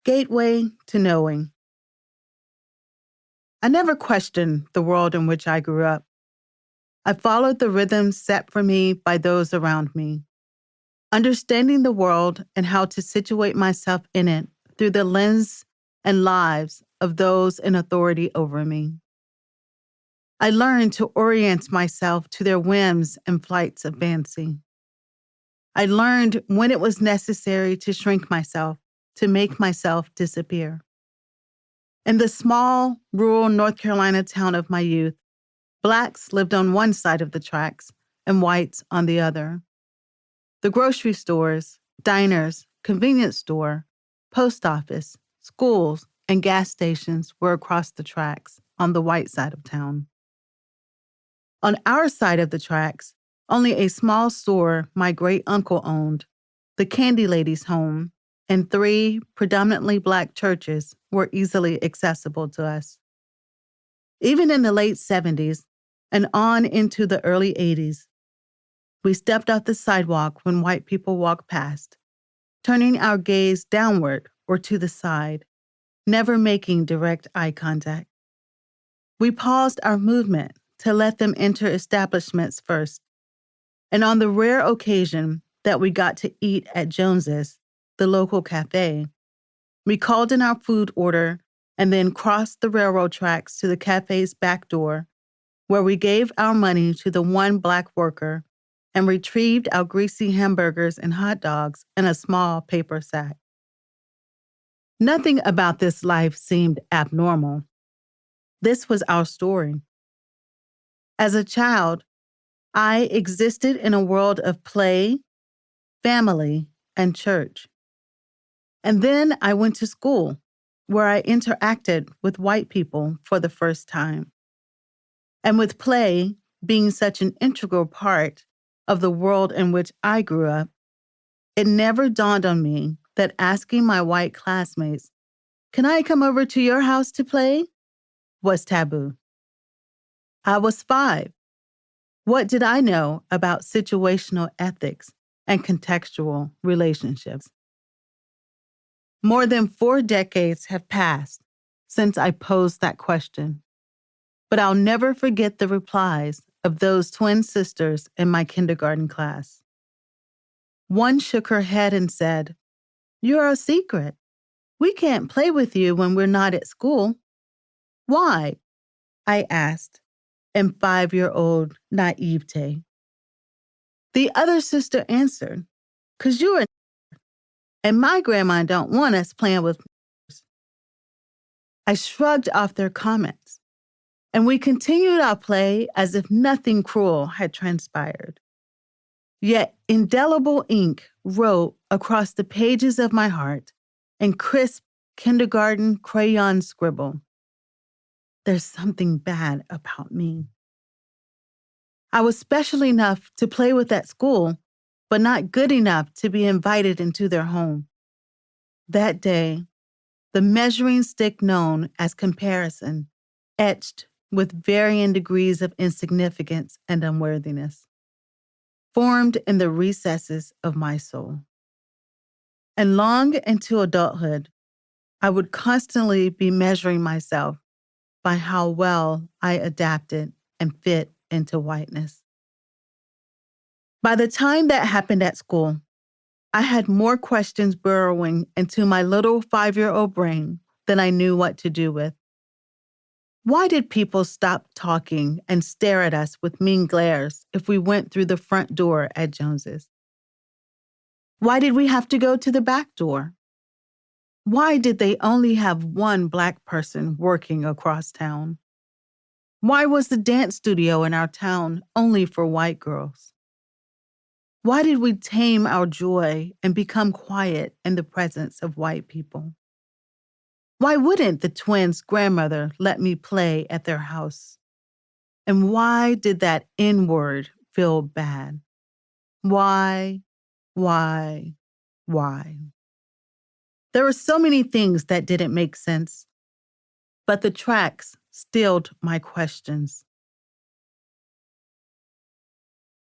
Gateway to Knowing. I never questioned the world in which I grew up. I followed the rhythms set for me by those around me, understanding the world and how to situate myself in it through the lens and lives of those in authority over me. I learned to orient myself to their whims and flights of fancy. I learned when it was necessary to shrink myself, to make myself disappear. In the small, rural North Carolina town of my youth, Blacks lived on one side of the tracks and whites on the other. The grocery stores, diners, convenience store, post office, schools, and gas stations were across the tracks on the white side of town. On our side of the tracks, only a small store my great-uncle owned, the Candy Lady's home, and 3 predominantly Black churches were easily accessible to us. Even in the late 70s and on into the early 80s, we stepped off the sidewalk when white people walked past, turning our gaze downward or to the side, never making direct eye contact. We paused our movement to let them enter establishments first, and on the rare occasion that we got to eat at Jones's, the local cafe, we called in our food order and then crossed the railroad tracks to the cafe's back door, where we gave our money to the one Black worker and retrieved our greasy hamburgers and hot dogs in a small paper sack. Nothing about this life seemed abnormal. This was our story. As a child, I existed in a world of play, family, and church. And then I went to school, where I interacted with white people for the first time. And with play being such an integral part of the world in which I grew up, it never dawned on me that asking my white classmates, "Can I come over to your house to play?" was taboo. I was 5. What did I know about situational ethics and contextual relationships? More than 4 decades have passed since I posed that question, but I'll never forget the replies of those twin sisters in my kindergarten class. One shook her head and said, "You're a secret. We can't play with you when we're not at school." "Why?" I asked in 5-year-old naivete. The other sister answered, "'Cause you're a and my grandma don't want us playing with." I shrugged off their comments, and we continued our play as if nothing cruel had transpired. Yet indelible ink wrote across the pages of my heart in crisp kindergarten crayon scribble, "There's something bad about me." I was special enough to play with at school, but not good enough to be invited into their home. That day, the measuring stick known as comparison etched with varying degrees of insignificance and unworthiness, formed in the recesses of my soul. And long into adulthood, I would constantly be measuring myself by how well I adapted and fit into whiteness. By the time that happened at school, I had more questions burrowing into my little 5-year-old brain than I knew what to do with. Why did people stop talking and stare at us with mean glares if we went through the front door at Jones's? Why did we have to go to the back door? Why did they only have one Black person working across town? Why was the dance studio in our town only for white girls? Why did we tame our joy and become quiet in the presence of white people? Why wouldn't the twins' grandmother let me play at their house? And why did that N-word feel bad? Why? There were so many things that didn't make sense, but the tracks stilled my questions.